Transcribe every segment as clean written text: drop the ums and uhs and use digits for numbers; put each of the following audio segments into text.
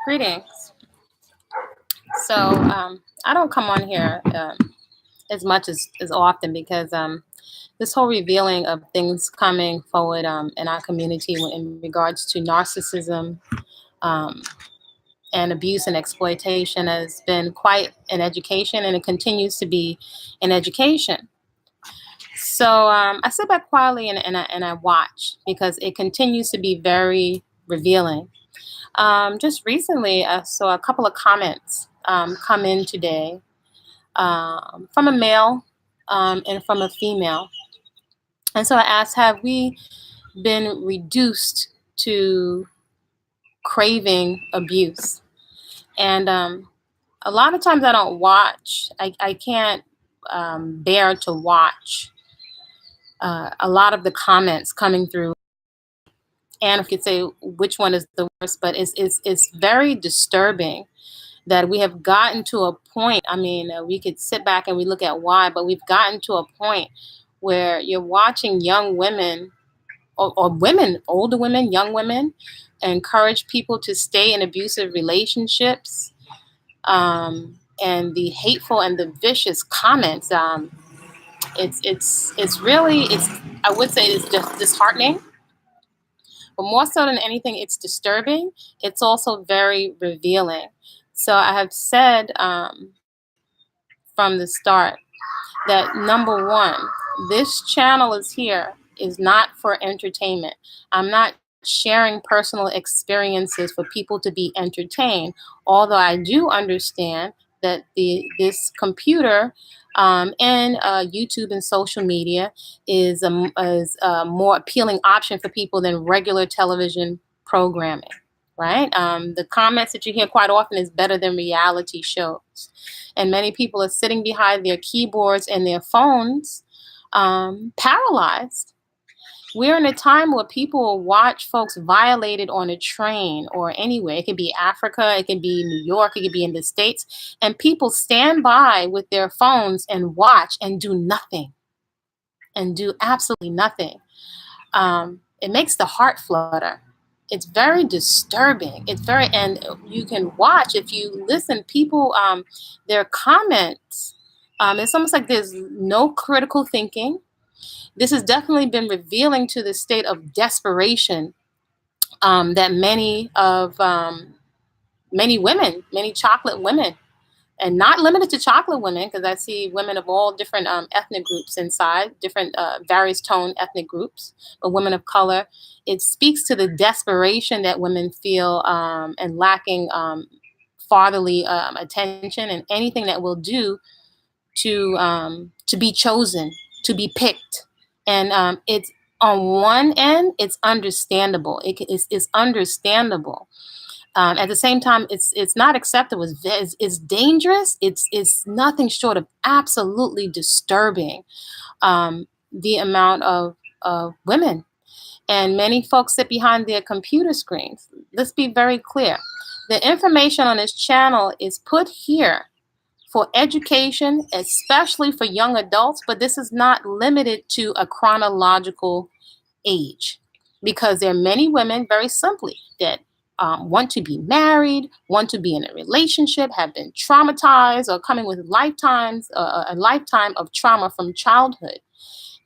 Greetings. I don't come on here as much as often because this whole revealing of things coming forward in our community in regards to narcissism um, and abuse and exploitation has been quite an education, and it continues to be an education. I sit back quietly and I watch because it continues to be very revealing. Just recently, I saw a couple of comments come in today from a male and from a female. And so I asked, have we been reduced to craving abuse? And a lot of times I don't watch, I can't bear to watch a lot of the comments coming through. And if you could say which one is the worst, but it's very disturbing that we have gotten to a point. I mean, we could sit back and we look at why, but we've gotten to a point where you're watching young women or women, older women, young women, encourage people to stay in abusive relationships, and the hateful and the vicious comments. It's really it's I would say it's just disheartening, but more so than anything, it's disturbing. It's also very revealing. So I have said from the start that number one, this channel is here is not for entertainment. I'm not sharing personal experiences for people to be entertained, although I do understand that this computer and YouTube and social media is a more appealing option for people than regular television programming, right? The comments that you hear quite often is better than reality shows. And many people are sitting behind their keyboards and their phones, paralyzed. We're in a time where people will watch folks violated on a train or anywhere. It could be Africa, it could be New York, it could be in the States. And people stand by with their phones and watch and do nothing, and do absolutely nothing. It makes the heart flutter. It's very disturbing. And you can watch, if you listen, people, their comments, it's almost like there's no critical thinking. This has definitely been revealing to the state of desperation that many women, many chocolate women, and not limited to chocolate women, because I see women of all different ethnic groups inside, different various tone ethnic groups, but women of color. It speaks to the desperation that women feel and lacking fatherly attention and anything that will do to be chosen, to be picked. And it's on one end, it's understandable. It's understandable. At the same time, it's not acceptable. It's dangerous. It's nothing short of absolutely disturbing. The amount of women, and many folks sit behind their computer screens. Let's be very clear. The information on this channel is put here for education, especially for young adults, but this is not limited to a chronological age, because there are many women, very simply, that want to be married, want to be in a relationship, have been traumatized, or coming with a lifetime of trauma from childhood.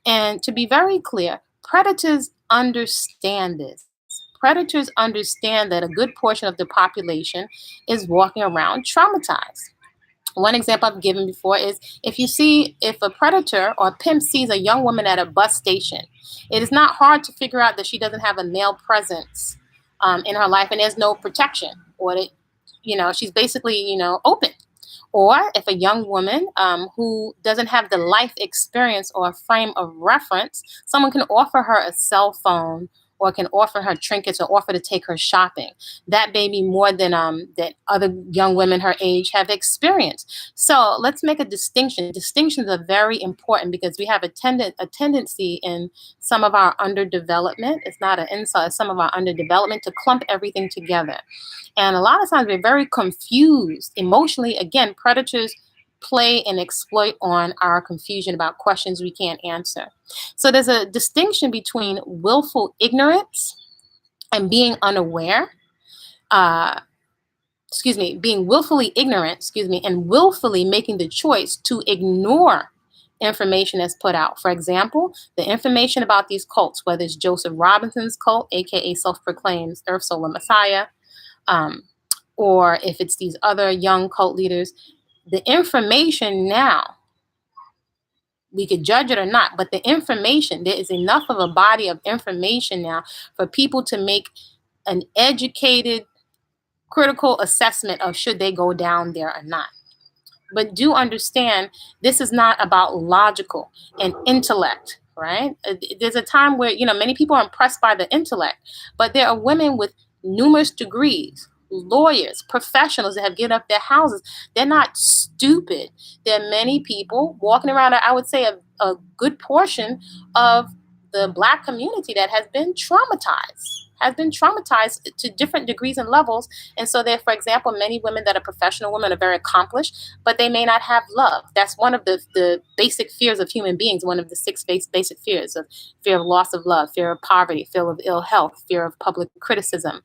And to be very clear, predators understand this. Predators understand that a good portion of the population is walking around traumatized. One example I've given before is if a predator or a pimp sees a young woman at a bus station, it is not hard to figure out that she doesn't have a male presence in her life, and there's no protection, or she's basically open. Or if a young woman who doesn't have the life experience or a frame of reference, someone can offer her a cell phone, or can offer her trinkets, or offer to take her shopping. That may be more than that other young women her age have experienced. So let's make a distinction. Distinctions are very important, because we have a tendency in some of our underdevelopment. It's not an insult, it's some of our underdevelopment to clump everything together. And a lot of times we're very confused emotionally. Again, predators play and exploit on our confusion about questions we can't answer. So there's a distinction between willful ignorance and being unaware. being willfully ignorant, and willfully making the choice to ignore information that's put out. For example, the information about these cults, whether it's Joseph Robinson's cult, aka self-proclaimed Earth Solar Messiah, um, or if it's these other young cult leaders, the information now, we could judge it or not, but the information, there is enough of a body of information now for people to make an educated, critical assessment of should they go down there or not. But do understand, this is not about logical and intellect, right? There's a time where, many people are impressed by the intellect, but there are women with numerous degrees, lawyers, professionals that have given up their houses. They're not stupid. There are many people walking around, I would say a good portion of the Black community that has been traumatized to different degrees and levels. And so there, for example, many women that are professional women are very accomplished, but they may not have love. That's one of the basic fears of human beings, one of the six basic fears: of fear of loss of love, fear of poverty, fear of ill health, fear of public criticism,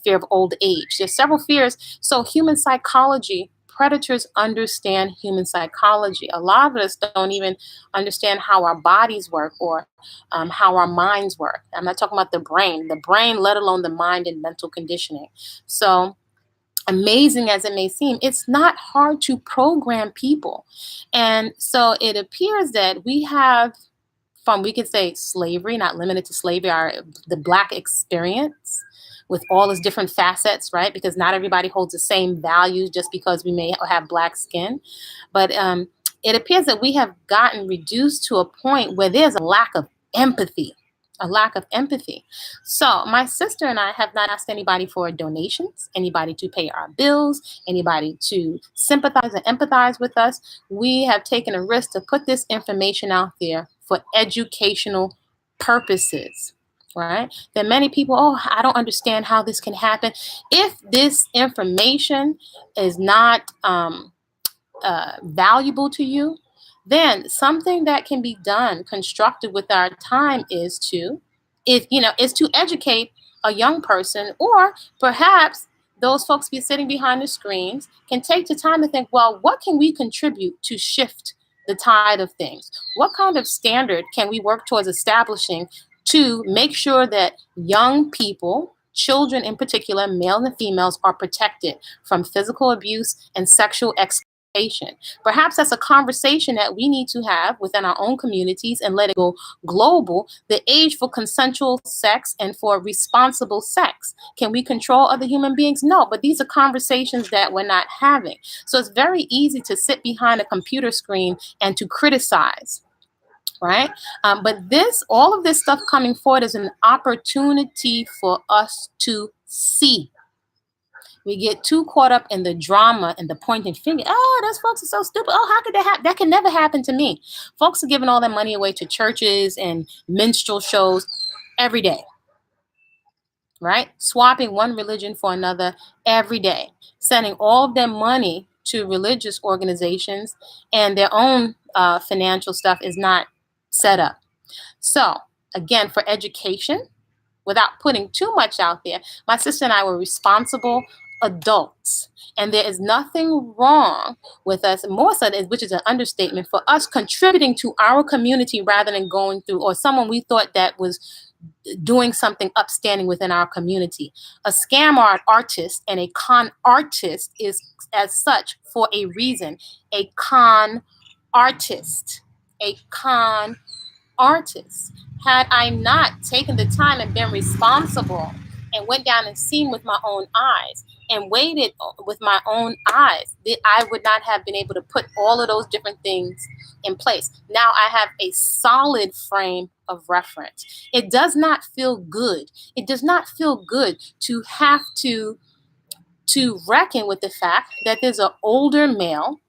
fear of old age. There's several fears. So human psychology, predators understand human psychology. A lot of us don't even understand how our bodies work, or how our minds work. I'm not talking about the brain, let alone the mind and mental conditioning. So amazing as it may seem, it's not hard to program people. And so it appears that we have, we could say slavery, not limited to slavery, the Black experience with all its different facets, right? Because not everybody holds the same values just because we may have Black skin. But it appears that we have gotten reduced to a point where there's a lack of empathy. So my sister and I have not asked anybody for donations, anybody to pay our bills, anybody to sympathize and empathize with us. We have taken a risk to put this information out there for educational purposes, right? There are many people, I don't understand how this can happen. If this information is not valuable to you, then something that can be done constructive with our time is to educate a young person, or perhaps those folks be sitting behind the screens can take the time to think, well, what can we contribute to shift the tide of things? What kind of standard can we work towards establishing to make sure that young people, children in particular, male and females, are protected from physical abuse and sexual exploitation? Perhaps that's a conversation that we need to have within our own communities and let it go global. The age for consensual sex and for responsible sex. Can we control other human beings? No, but these are conversations that we're not having. So it's very easy to sit behind a computer screen and to criticize, right? But all of this stuff coming forward is an opportunity for us to see. We get too caught up in the drama and the pointing finger. Oh, those folks are so stupid. Oh, how could that happen? That can never happen to me. Folks are giving all their money away to churches and minstrel shows every day, right? Swapping one religion for another every day, sending all of their money to religious organizations, and their own financial stuff is not set up. So again, for education, without putting too much out there, my sister and I were responsible adults. And there is nothing wrong with us, more so, which is an understatement, for us contributing to our community rather than going through, or someone we thought that was doing something upstanding within our community. A scam artist and a con artist is as such for a reason. A con artist. Had I not taken the time and been responsible and went down and seen with my own eyes and waited with my own eyes, I would not have been able to put all of those different things in place. Now I have a solid frame of reference. It does not feel good. It does not feel good to have to reckon with the fact that there's an older male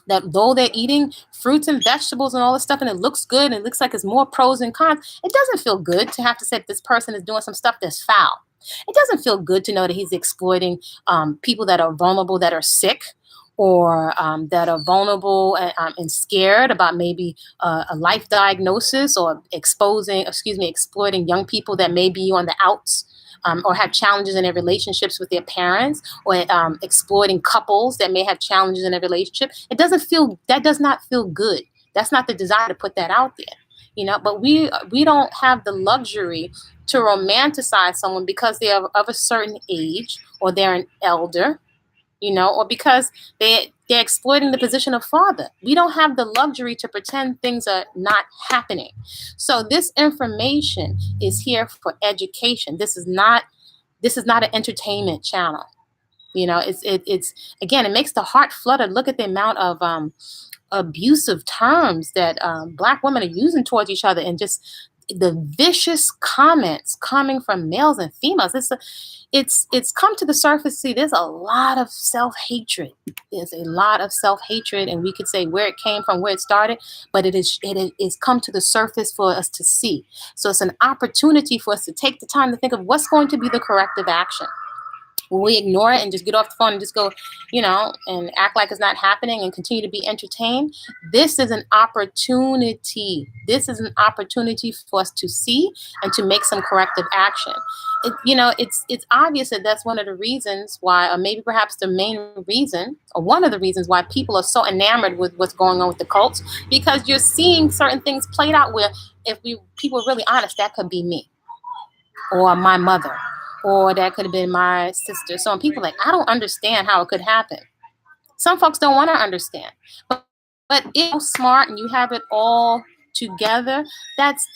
that, though they're eating fruits and vegetables and all this stuff and it looks good and it looks like it's more pros and cons, it doesn't feel good to have to say that this person is doing some stuff that's foul. It doesn't feel good to know that he's exploiting people that are vulnerable, that are sick, or that are vulnerable and scared about maybe a life diagnosis, or exploiting young people that may be on the outs or have challenges in their relationships with their parents, or exploiting couples that may have challenges in their relationship. That does not feel good. That's not the desire to put that out there. But we don't have the luxury to romanticize someone because they are of a certain age, or they're an elder, or because they're exploiting the position of father. We don't have the luxury to pretend things are not happening. So this information is here for education. This is not an entertainment channel. It's again, it makes the heart flutter. Look at the amount of abusive terms that Black women are using towards each other, and just the vicious comments coming from males and females. It's come to the surface. See, there's a lot of self-hatred. There's a lot of self-hatred, and we could say where it came from, where it started, but it is come to the surface for us to see. So it's an opportunity for us to take the time to think of what's going to be the corrective action. Will we ignore it and just get off the phone and just go, and act like it's not happening and continue to be entertained? This is an opportunity. This is an opportunity for us to see and to make some corrective action. It's obvious that that's one of the reasons why, or maybe perhaps the main reason, or one of the reasons why people are so enamored with what's going on with the cults, because you're seeing certain things played out where, if people are really honest, that could be me or my mother, or that could have been my sister. So when people are like, I don't understand how it could happen. Some folks don't want to understand. But if you're smart and you have it all together, that's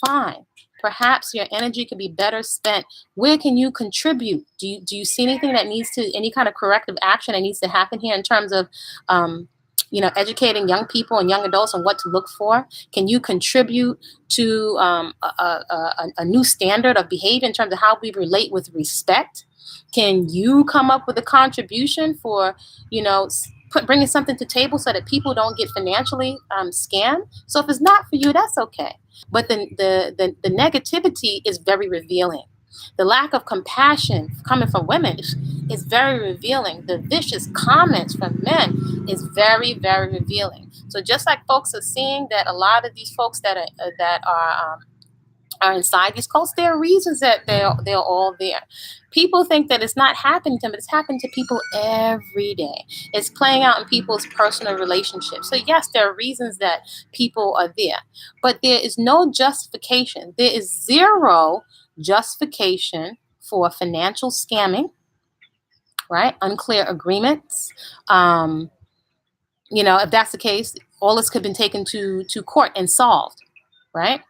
fine. Perhaps your energy could be better spent. Where can you contribute? Do you see anything that needs any kind of corrective action that needs to happen here in terms of educating young people and young adults on what to look for? Can you contribute to a new standard of behavior in terms of how we relate with respect? Can you come up with a contribution for, bringing something to the table so that people don't get financially scammed? So if it's not for you, that's okay. But the negativity is very revealing. The lack of compassion coming from women is very revealing. The vicious comments from men is very, very revealing. So just like folks are seeing that a lot of these folks that are inside these cults, there are reasons that they're all there. People think that it's not happening to them, but it's happening to people every day. It's playing out in people's personal relationships. So yes, there are reasons that people are there, but there is no justification. There is zero justification for financial scamming, right? Unclear agreements. If that's the case, all this could have been taken to court and solved, right?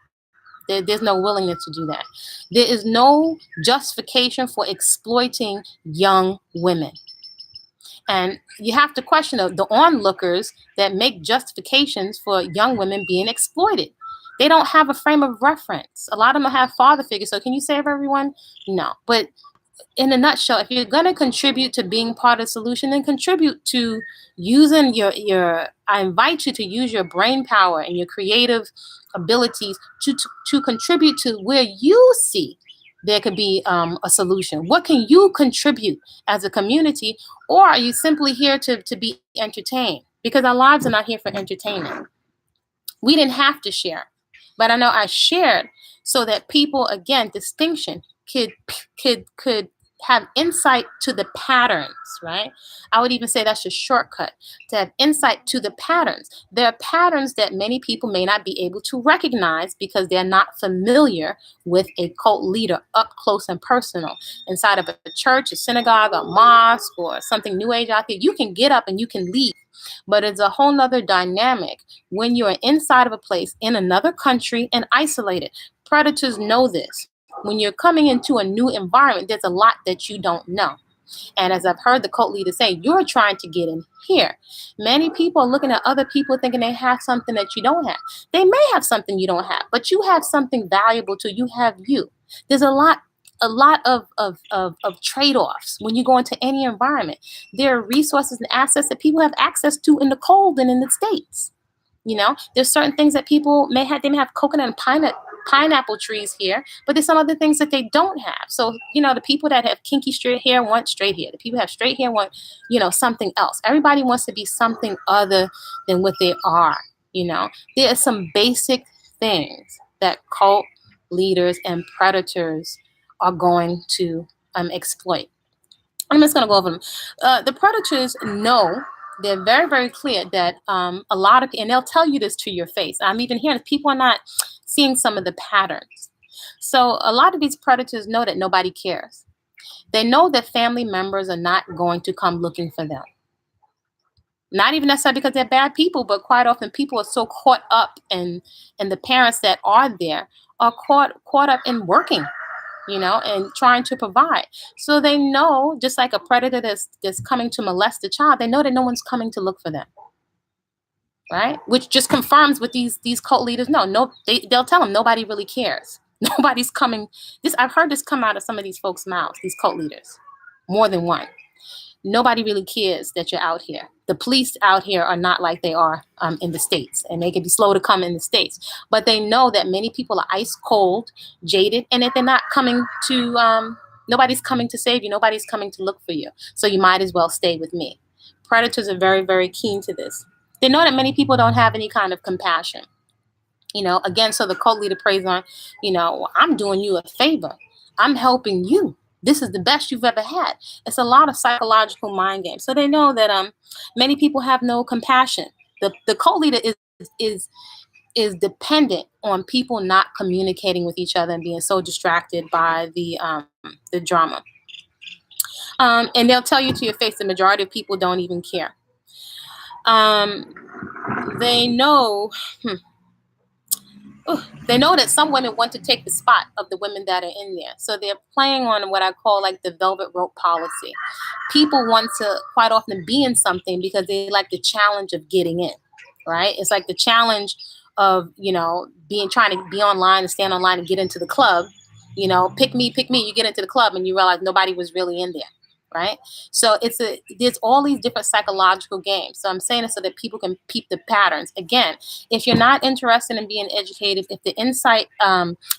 There's no willingness to do that. There is no justification for exploiting young women. And you have to question the onlookers that make justifications for young women being exploited. They don't have a frame of reference. A lot of them have father figures. So can you save everyone? No. But in a nutshell, if you're going to contribute to being part of the solution, then contribute to using I invite you to use your brain power and your creative abilities to contribute to where you see there could be a solution. What can you contribute as a community? Or are you simply here to be entertained? Because our lives are not here for entertainment. We didn't have to share, but I know I shared so that people, again, distinction, could have insight to the patterns, right? I would even say that's a shortcut, to have insight to the patterns. There are patterns that many people may not be able to recognize because they're not familiar with a cult leader up close and personal. Inside of a church, a synagogue, a mosque, or something new age out there, you can get up and you can leave. But it's a whole nother dynamic when you're inside of a place in another country and isolated. Predators know this. When you're coming into a new environment, there's a lot that you don't know. And as I've heard the cult leader say, you're trying to get in here. Many people are looking at other people thinking they have something that you don't have. They may have something you don't have, but you have something valuable too. You have you. There's a lot of trade-offs when you go into any environment. There are resources and assets that people have access to in the cold and in the States. There's certain things that people may have. They may have coconut and pineapple trees here, but there's some other things that they don't have. So, the people that have kinky straight hair want straight hair. The people who have straight hair want, something else. Everybody wants to be something other than what they are. There are some basic things that cult leaders and predators are going to exploit. I'm just going to go over them. The predators know, they're very, very clear that a lot of, and they'll tell you this to your face. I'm even hearing people are not seeing some of the patterns. So a lot of these predators know that nobody cares. They know that family members are not going to come looking for them. Not even necessarily because they're bad people, but quite often people are so caught up in the parents that are there are caught up in working, and trying to provide. So they know, just like a predator that's coming to molest a child, they know that no one's coming to look for them, right? Which just confirms what these cult leaders know. No, they'll tell them nobody really cares. Nobody's coming. I've heard this come out of some of these folks' mouths, these cult leaders, more than one. Nobody really cares that you're out here. The police out here are not like they are in the States, and they can be slow to come in the States. But they know that many people are ice cold, jaded, and that they're not coming to, nobody's coming to save you. Nobody's coming to look for you. So you might as well stay with me. Predators are very, very keen to this. They know that many people don't have any kind of compassion. Again, so the cult leader preys on, I'm doing you a favor. I'm helping you. This is the best you've ever had. It's a lot of psychological mind games. So they know that many people have no compassion. The cult leader is dependent on people not communicating with each other and being so distracted by the drama. And they'll tell you to your face, the majority of people don't even care. They know. They know that some women want to take the spot of the women that are in there. So they're playing on what I call like the velvet rope policy. People want to quite often be in something because they like the challenge of getting in, right? It's like the challenge of, trying to be online and stand online and get into the club. Pick me. You get into the club and you realize nobody was really in there. Right. So there's all these different psychological games. So I'm saying this so that people can peep the patterns. Again, if you're not interested in being educated, if the insight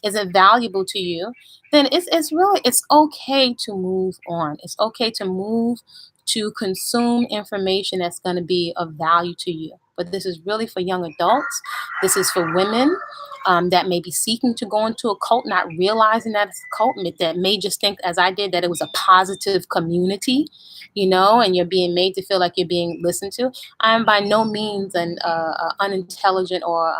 isn't valuable to you, then it's okay to move on. It's okay to move to consume information that's going to be of value to you. But this is really for young adults. This is for women that may be seeking to go into a cult, not realizing that it's a cult, that may just think, as I did, that it was a positive community, and you're being made to feel like you're being listened to. I am by no means an unintelligent or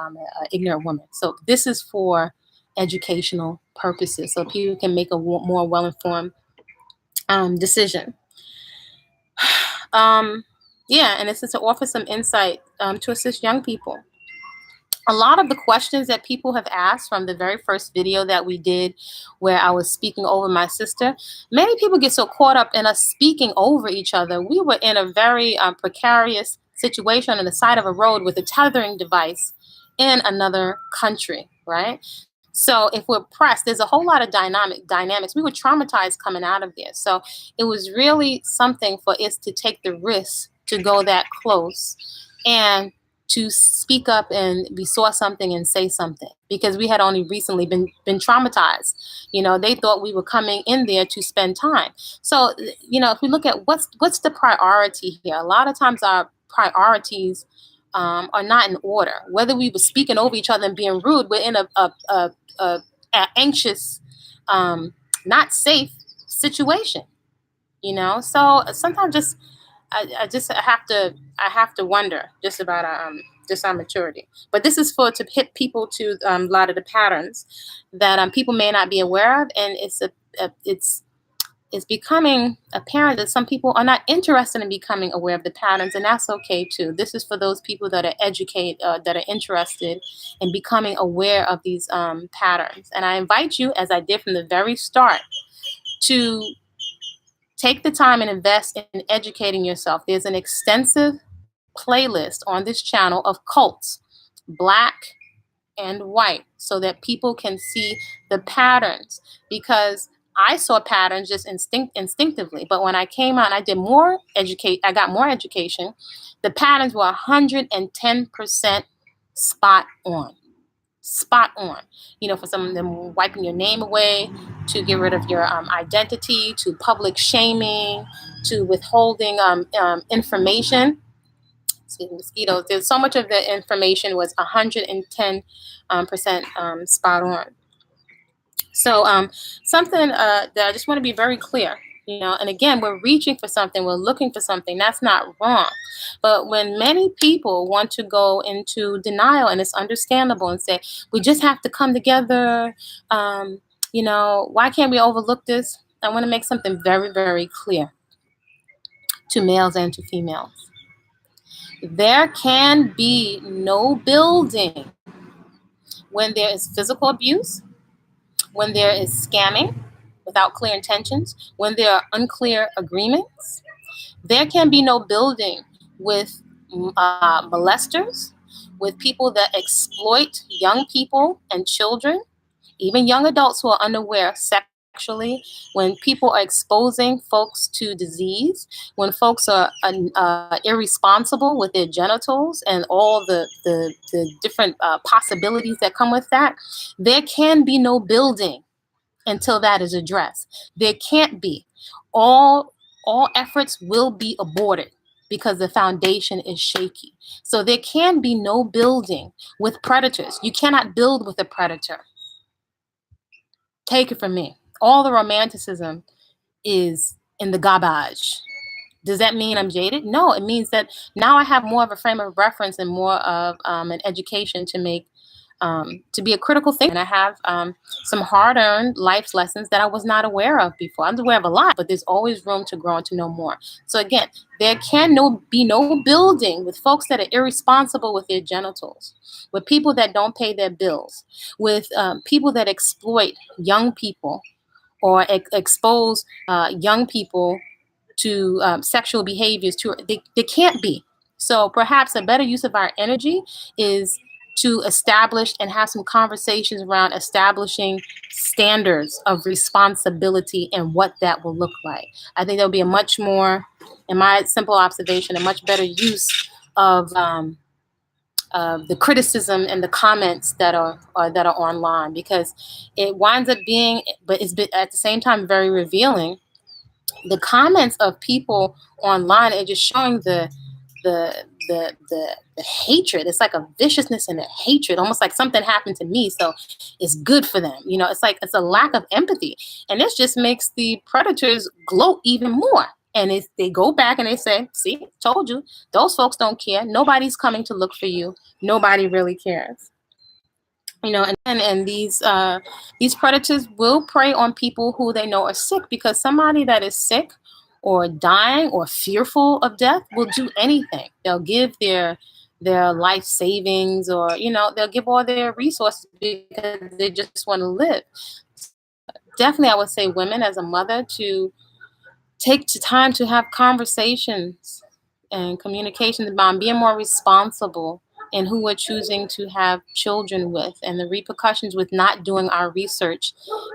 ignorant woman. So this is for educational purposes, so people can make a more well-informed decision. And this is to offer some insight to assist young people. A lot of the questions that people have asked from the very first video that we did where I was speaking over my sister, many people get so caught up in us speaking over each other. We were in a very precarious situation on the side of a road with a tethering device in another country, right? So if we're pressed, there's a whole lot of dynamics. We were traumatized coming out of there. So it was really something for us to take the risk to go that close and to speak up, and we saw something and say something, because we had only recently been traumatized. They thought we were coming in there to spend time. So, if we look at what's the priority here, a lot of times our priorities are not in order. Whether we were speaking over each other and being rude, we're in a anxious, not safe situation. So sometimes I have to wonder just about our maturity. But this is to hit people to a lot of the patterns that people may not be aware of, and it's becoming apparent that some people are not interested in becoming aware of the patterns, and that's okay too. This is for those people that are educated, that are interested in becoming aware of these patterns. And I invite you, as I did from the very start, to take the time and invest in educating yourself. There's an extensive playlist on this channel of cults, black and white, so that people can see the patterns, because I saw patterns just instinctively. But when I came out and I did I got more education, the patterns were 110% spot on. Spot on. For some of them, wiping your name away, to get rid of your identity, to public shaming, to withholding information. Excuse me, mosquitoes. There's so much of the information was 110% spot on. So something that I just want to be very clear, and again, we're reaching for something, we're looking for something. That's not wrong. But when many people want to go into denial, and it's understandable, and say, we just have to come together, um, why can't we overlook this? I want to make something very, very clear to males and to females. There can be no building when there is physical abuse, when there is scamming without clear intentions, when there are unclear agreements. There can be no building with molesters, with people that exploit young people and children, even young adults who are unaware sexually, when people are exposing folks to disease, when folks are irresponsible with their genitals and all the different possibilities that come with that. There can be no building until that is addressed. There can't be. All efforts will be aborted because the foundation is shaky. So there can be no building with predators. You cannot build with a predator. Take it from me. All the romanticism is in the garbage. Does that mean I'm jaded? No, it means that now I have more of a frame of reference and more of an education to make, to be a critical thinker. And I have some hard-earned life lessons that I was not aware of before. I'm aware of a lot, but there's always room to grow and to know more. So again, there can be no building with folks that are irresponsible with their genitals, with people that don't pay their bills, with people that exploit young people or expose young people to sexual behaviors. They can't be. So perhaps a better use of our energy is to establish and have some conversations around establishing standards of responsibility and what that will look like. I think there'll be a much more, in my simple observation, a much better use of the criticism and the comments that are online, because it winds up being, but it's at the same time very revealing. The comments of people online are just showing the hatred. It's like a viciousness and a hatred, almost like something happened to me, so it's good for them. It's like it's a lack of empathy, and this just makes the predators gloat even more. And they go back and they say, "See, told you, those folks don't care. Nobody's coming to look for you. Nobody really cares." And these predators will prey on people who they know are sick, because somebody that is sick or dying or fearful of death will do anything. They'll give their life savings, or they'll give all their resources because they just want to live. Definitely, I would say women, as a mother, to take the time to have conversations and communication about being more responsible in who we're choosing to have children with, and the repercussions with not doing our research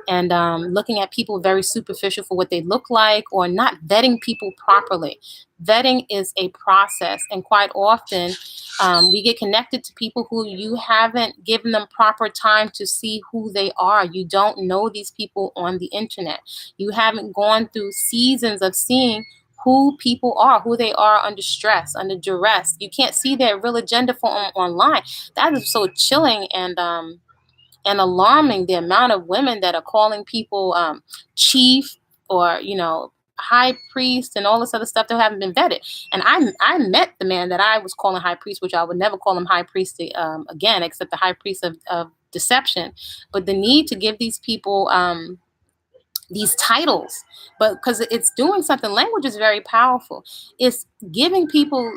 and looking at people very superficial for what they look like, or not vetting people properly. Vetting is a process, and quite often we get connected to people who you haven't given them proper time to see who they are. You don't know these people on the internet. You haven't gone through seasons of seeing who people are, who they are under stress, under duress. You can't see their real agenda online. That is so chilling and alarming. The amount of women that are calling people chief, or high priest, and all this other stuff that haven't been vetted. And I met the man that I was calling high priest, which I would never call him high priest again, except the high priest of deception. But the need to give these people these titles, but because it's doing something. Language is very powerful. It's giving people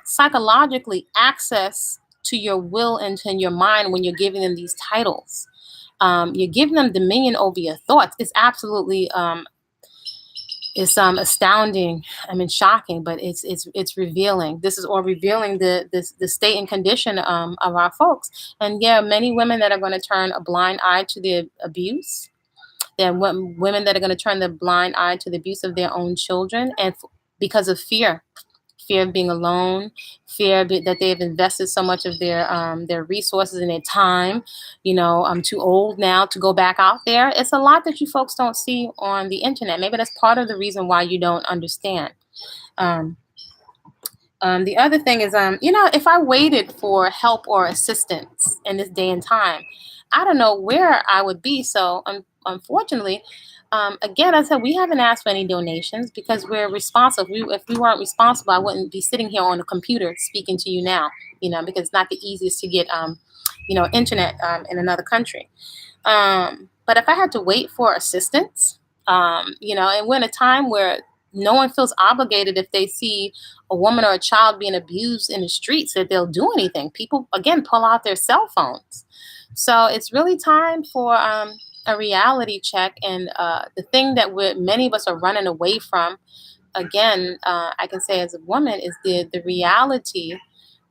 psychologically access to your will and to your mind when you're giving them these titles. You're giving them dominion over your thoughts. It's absolutely it's astounding. I mean, shocking, but it's revealing. This is all revealing the state and condition of our folks. And yeah, many women that are going to turn a blind eye to the abuse. There are women that are going to turn the blind eye to the abuse of their own children, and because of fear of being alone, that they've invested so much of their resources and their time. I'm too old now to go back out there. It's a lot that you folks don't see on the internet. Maybe that's part of the reason why you don't understand. The other thing is, if I waited for help or assistance in this day and time, I don't know where I would be. So unfortunately, again, I said we haven't asked for any donations because we're responsible. If we weren't responsible, I wouldn't be sitting here on a computer speaking to you now. Because it's not the easiest to get internet in another country. But if I had to wait for assistance, and we're in a time where no one feels obligated if they see a woman or a child being abused in the streets that they'll do anything. People, again, pull out their cell phones. So it's really time for a reality check. And the thing that many of us are running away from, again, I can say as a woman, is the reality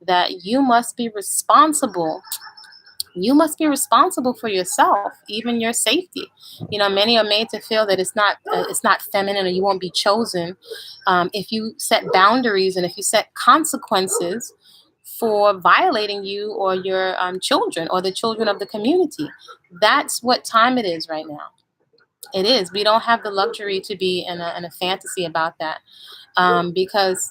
that you must be responsible. You must be responsible for yourself, even your safety. Many are made to feel that it's not feminine, or you won't be chosen if you set boundaries and if you set consequences for violating you or your children or the children of the community. That's what time it is right now. It is. We don't have the luxury to be in a fantasy about that, because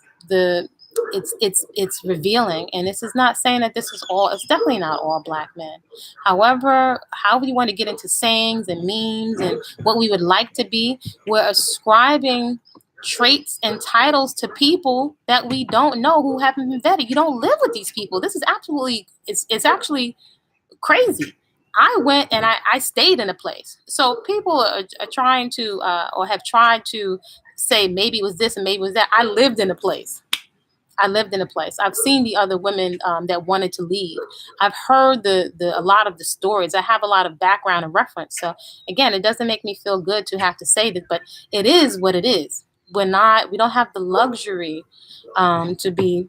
it's revealing. And this is not saying that this is all. It's definitely not all black men. However, how we want to get into sayings and memes and what we would like to be, we're ascribing traits and titles to people that we don't know, who haven't been vetted. You don't live with these people. This is absolutely. It's actually crazy. I went and I stayed in a place. So people are trying to or have tried to say maybe it was this and maybe it was that. I lived in a place. I've seen the other women that wanted to leave. I've heard a lot of the stories. I have a lot of background and reference. So again, it doesn't make me feel good to have to say this, but it is what it is. We don't have the luxury to be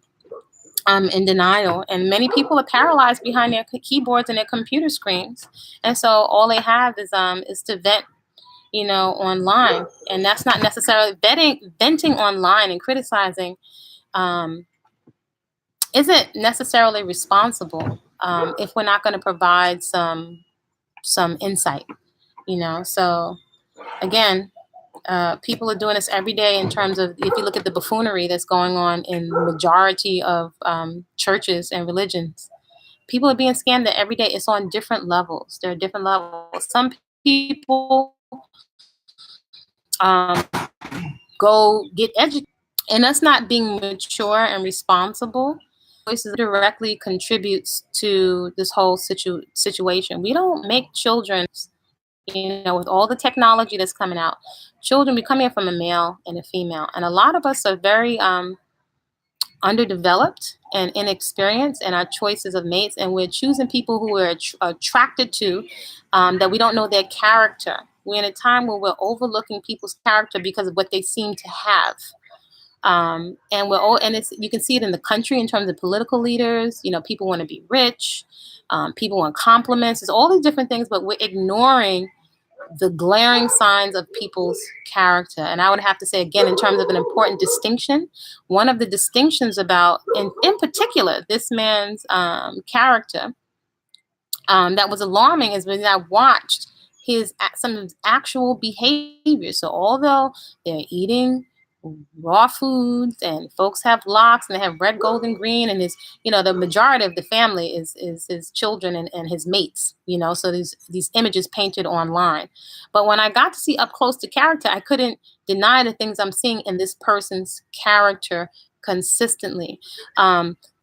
in denial, and many people are paralyzed behind their keyboards and their computer screens, and so all they have is to vent, online, and that's not necessarily venting online and criticizing. Isn't necessarily responsible if we're not going to provide some insight. So again, people are doing this every day in terms of, if you look at the buffoonery that's going on in the majority of churches and religions, people are being scammed every day. It's on different levels. There are different levels. Some people go get educated, and that's not being mature and responsible. Voices directly contributes to this whole situation. We don't make children, with all the technology that's coming out, children, we come here from a male and a female. And a lot of us are very underdeveloped and inexperienced in our choices of mates. And we're choosing people who we're attracted to, that we don't know their character. We're in a time where we're overlooking people's character because of what they seem to have. And you can see it in the country in terms of political leaders. People want to be rich. People want compliments. There's all these different things, but we're ignoring the glaring signs of people's character. And I would have to say, again, in terms of an important distinction, one of the distinctions about, in particular, this man's character that was alarming is when I watched some of his actual behavior. So although they're eating raw foods and folks have locks and they have red, gold, and green, and the majority of the family is his children and his mates, so these images painted online. But when I got to see up close to character, I couldn't deny the things I'm seeing in this person's character consistently.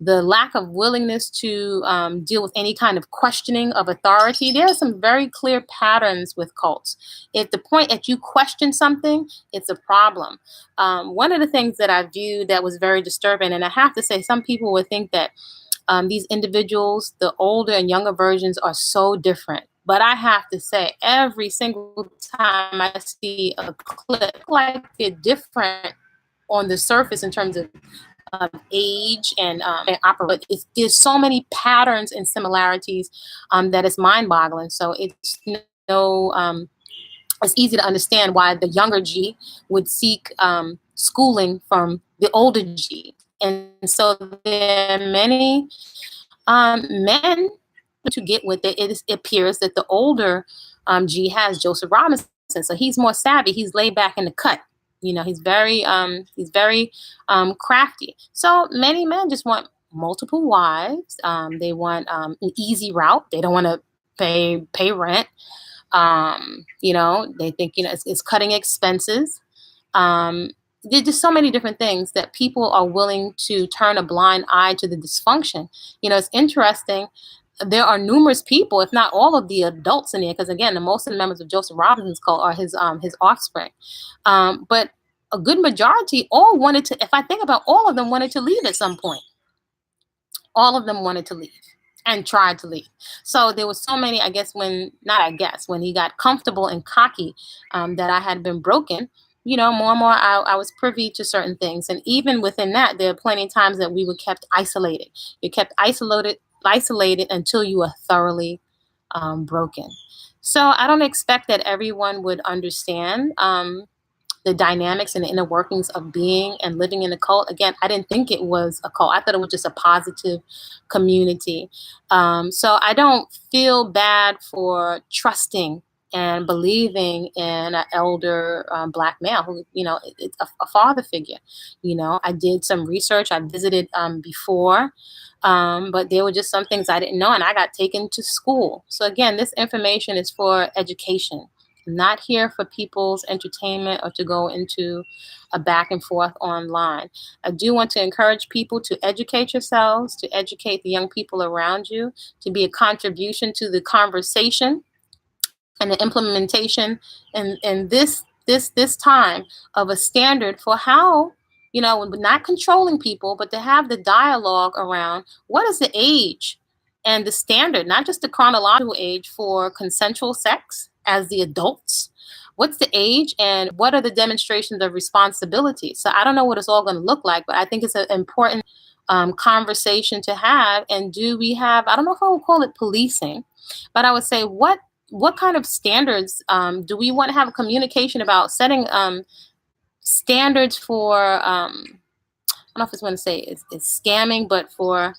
The lack of willingness to deal with any kind of questioning of authority. There are some very clear patterns with cults. At the point that you question something, it's a problem. One of the things that I viewed that was very disturbing, and I have to say, some people would think that these individuals, the older and younger versions, are so different. But I have to say, every single time I see a clip, like they're different on the surface in terms of age and operate. There's so many patterns and similarities that it's mind-boggling. So it's it's easy to understand why the younger G would seek schooling from the older G. And so there are many men to get with it. It appears that the older G has Joseph Robinson, so he's more savvy. He's laid back in the cut. He's very crafty. So many men just want multiple wives. They want an easy route. They don't want to pay rent. They think, it's cutting expenses. Um, there's just so many different things that people are willing to turn a blind eye to the dysfunction. It's interesting. There are numerous people, if not all of the adults in there, because again, the most of the members of Joseph Robinson's cult are his offspring. But a good majority all wanted to. If I think about all of them, wanted to leave at some point. All of them wanted to leave and tried to leave. So there was so many, I guess, when he got comfortable and cocky, that I had been broken, more and more I was privy to certain things. And even within that, there are plenty of times that we were kept isolated. You're kept isolated until you are thoroughly broken. So I don't expect that everyone would understand the dynamics and the inner workings of being and living in a cult. Again, I didn't think it was a cult. I thought it was just a positive community. So I don't feel bad for trusting and believing in an elder Black male who, it's a father figure. I did some research. I visited before, but there were just some things I didn't know, and I got taken to school. So again, this information is for education. Not here for people's entertainment or to go into a back and forth online. I do want to encourage people to educate yourselves, to educate the young people around you, to be a contribution to the conversation and the implementation in this time of a standard for how, not controlling people, but to have the dialogue around what is the age and the standard, not just the chronological age for consensual sex as the adults. What's the age and what are the demonstrations of responsibility? So I don't know what it's all going to look like, but I think it's an important conversation to have. And do we have, I don't know if I would call it policing, but I would say what kind of standards do we want to have a communication about setting standards for, I don't know if it's going to say it's scamming, but for,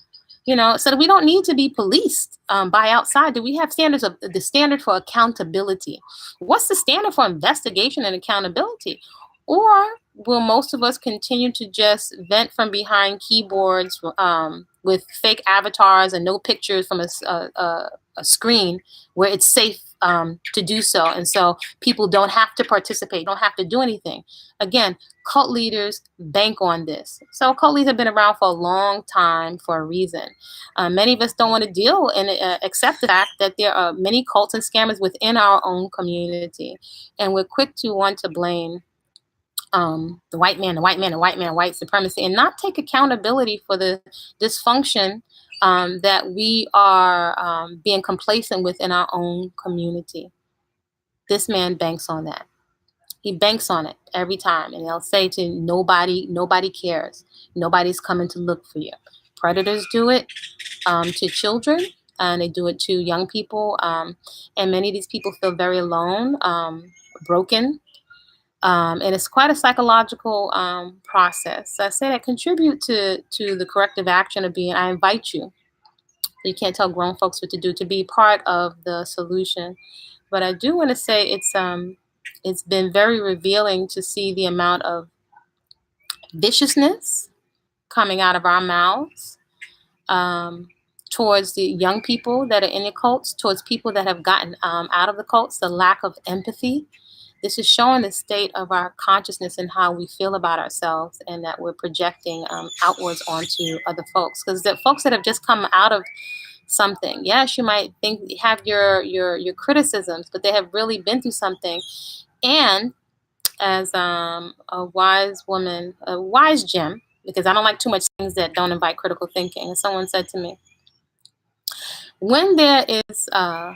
so that we don't need to be policed by outside. Do we have standards of the standard for accountability? What's the standard for investigation and accountability? Or will most of us continue to just vent from behind keyboards with fake avatars and no pictures from a screen where it's safe to do so? And so people don't have to participate, don't have to do anything. Again, cult leaders bank on this. So cult leaders have been around for a long time for a reason. Many of us don't want to deal and accept the fact that there are many cults and scammers within our own community. And we're quick to want to blame the white man, white supremacy, and not take accountability for the dysfunction that we are being complacent with in our own community. This man banks on that. He banks on it every time, and they'll say to nobody cares. Nobody's coming to look for you. Predators do it to children, and they do it to young people, and many of these people feel very alone, broken. And it's quite a psychological process. So I say that contribute to the corrective action of being. I invite you. You can't tell grown folks what to do, to be part of the solution. But I do want to say it's been very revealing to see the amount of viciousness coming out of our mouths towards the young people that are in the cults, towards people that have gotten out of the cults, the lack of empathy. This is showing the state of our consciousness and how we feel about ourselves, and that we're projecting outwards onto other folks. Because the folks that have just come out of something, yes, you might have your criticisms, but they have really been through something. And as a wise woman, a wise gem, because I don't like too much things that don't invite critical thinking. And someone said to me, when there is a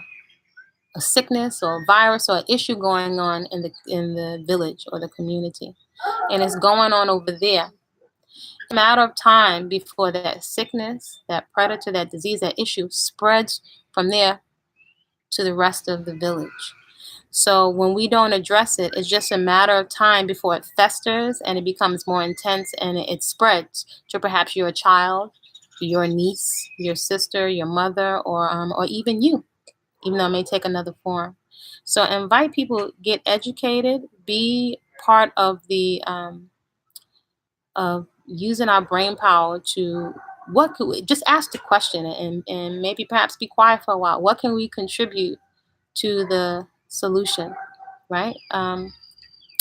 sickness or a virus or an issue going on in the village or the community, and it's going on over there, it's a matter of time before that sickness, that predator, that disease, that issue spreads from there to the rest of the village. So when we don't address it, it's just a matter of time before it festers and it becomes more intense, and it spreads to perhaps your child, your niece, your sister, your mother, or even you, even though it may take another form. So invite people, get educated, be part of the of using our brain power to What could we just ask the question, and maybe perhaps be quiet for a while? What can we contribute to the solution, right? I'm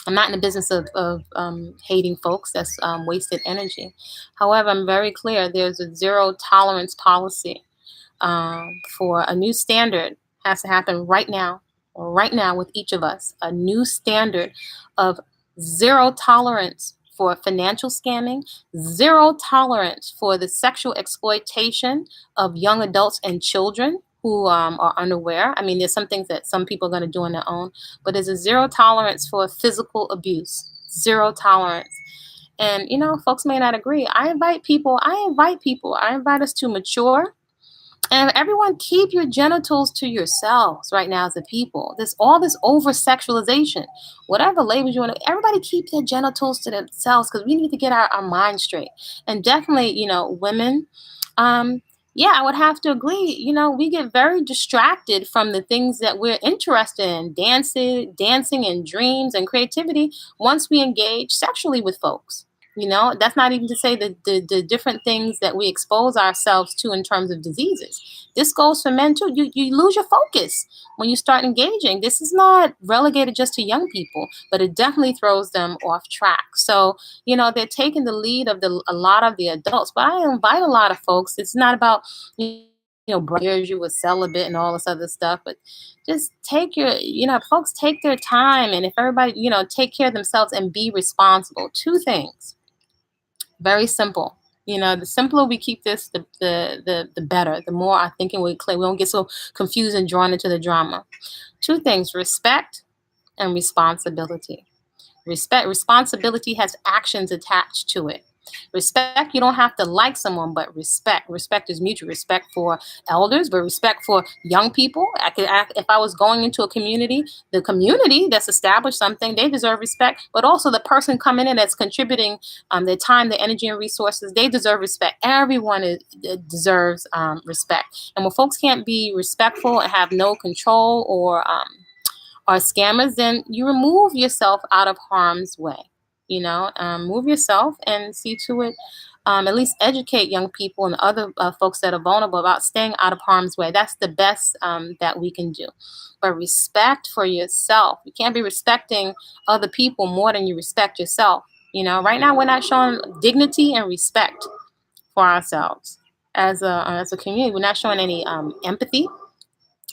not in the business of hating folks. That's wasted energy. However, I'm very clear there's a zero tolerance policy for a new standard has to happen right now with each of us. A new standard of zero tolerance for financial scamming, zero tolerance for the sexual exploitation of young adults and children who are unaware. I mean, there's some things that some people are going to do on their own, but there's a zero tolerance for physical abuse, zero tolerance. And, folks may not agree. I invite us to mature, and everyone, keep your genitals to yourselves right now as a people. This all this over sexualization, whatever labels you want to, everybody keep their genitals to themselves because we need to get our mind straight. And definitely, women, um, yeah, I would have to agree. We get very distracted from the things that we're interested in, dancing and dreams and creativity once we engage sexually with folks. That's not even to say the different things that we expose ourselves to in terms of diseases. This goes for men too. You lose your focus when you start engaging. This is not relegated just to young people, but it definitely throws them off track. So, they're taking the lead of a lot of the adults, but I invite a lot of folks. It's not about, years you were celibate and all this other stuff, but just take folks take their time. And if everybody, take care of themselves and be responsible. Two things. Very simple. The simpler we keep this, the better. The more I think we clear. We don't get so confused and drawn into the drama. Two things: respect and responsibility. Responsibility has actions attached to it. Respect, you don't have to like someone, but respect is mutual. Respect for elders, but respect for young people. If I was going into a community, the community that's established something, they deserve respect, but also the person coming in that's contributing their time, their energy, and resources, they deserve respect. Everyone deserves respect. And when folks can't be respectful and have no control or are scammers, then you remove yourself out of harm's way. Move yourself and see to it. At least educate young people and other folks that are vulnerable about staying out of harm's way. That's the best that we can do. But respect for yourself. You can't be respecting other people more than you respect yourself. Right now we're not showing dignity and respect for ourselves as a community. We're not showing any empathy,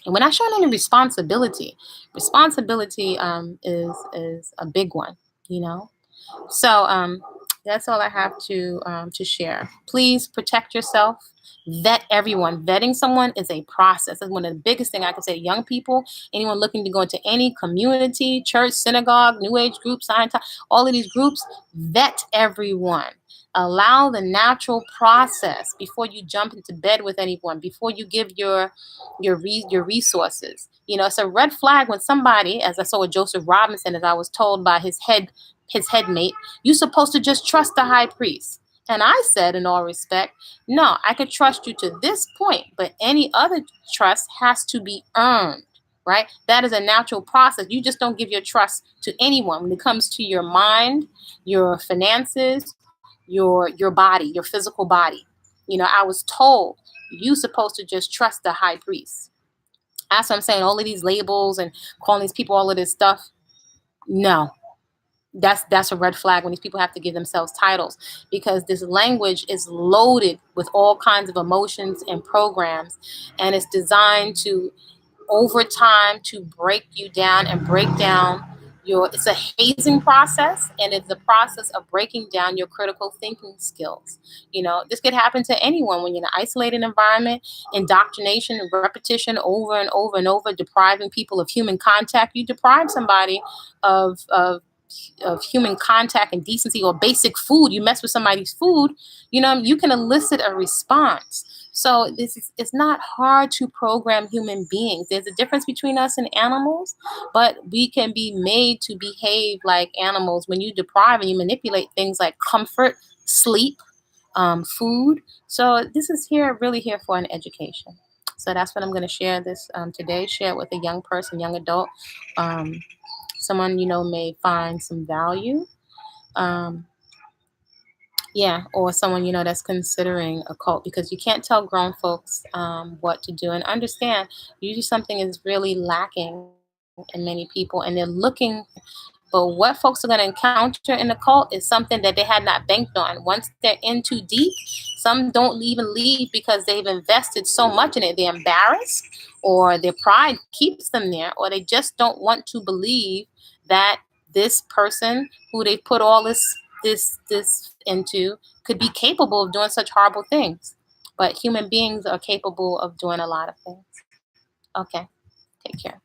and we're not showing any responsibility. Responsibility is a big one, you know. So that's all I have to share. Please protect yourself. Vet everyone. Vetting someone is a process. That's one of the biggest things I can say to young people, anyone looking to go into any community, church, synagogue, New Age group, Scientology, all of these groups. Vet everyone. Allow the natural process before you jump into bed with anyone. Before you give your resources. It's a red flag when somebody, as I saw with Joseph Robinson, as I was told by his headmate, you're supposed to just trust the high priest. And I said, in all respect, no, I could trust you to this point, but any other trust has to be earned, right? That is a natural process. You just don't give your trust to anyone when it comes to your mind, your finances, your body, your physical body. I was told you're supposed to just trust the high priest. That's what I'm saying. All of these labels and calling these people all of this stuff. No, that's a red flag when these people have to give themselves titles, because this language is loaded with all kinds of emotions and programs, and it's designed to, over time, to break you down and break down it's a hazing process, and it's the process of breaking down your critical thinking skills. This could happen to anyone when you're in an isolated environment. Indoctrination and repetition over and over and over, depriving people of human contact. You deprive somebody of human contact and decency, or basic food. You mess with somebody's food, you can elicit a response. So it's not hard to program human beings. There's a difference between us and animals, but we can be made to behave like animals when you deprive and you manipulate things like comfort, sleep, food. So this is really here for an education. So that's what I'm going to share this today. Share it with a young person, young adult. Someone may find some value. Yeah, or someone that's considering a cult, because you can't tell grown folks what to do. And understand, usually something is really lacking in many people, and they're looking. But what folks are going to encounter in the cult is something that they had not banked on. Once they're in too deep, some don't even leave because they've invested so much in it. They're embarrassed, or their pride keeps them there, or they just don't want to believe that this person who they put all this into could be capable of doing such horrible things. But human beings are capable of doing a lot of things. Okay, take care.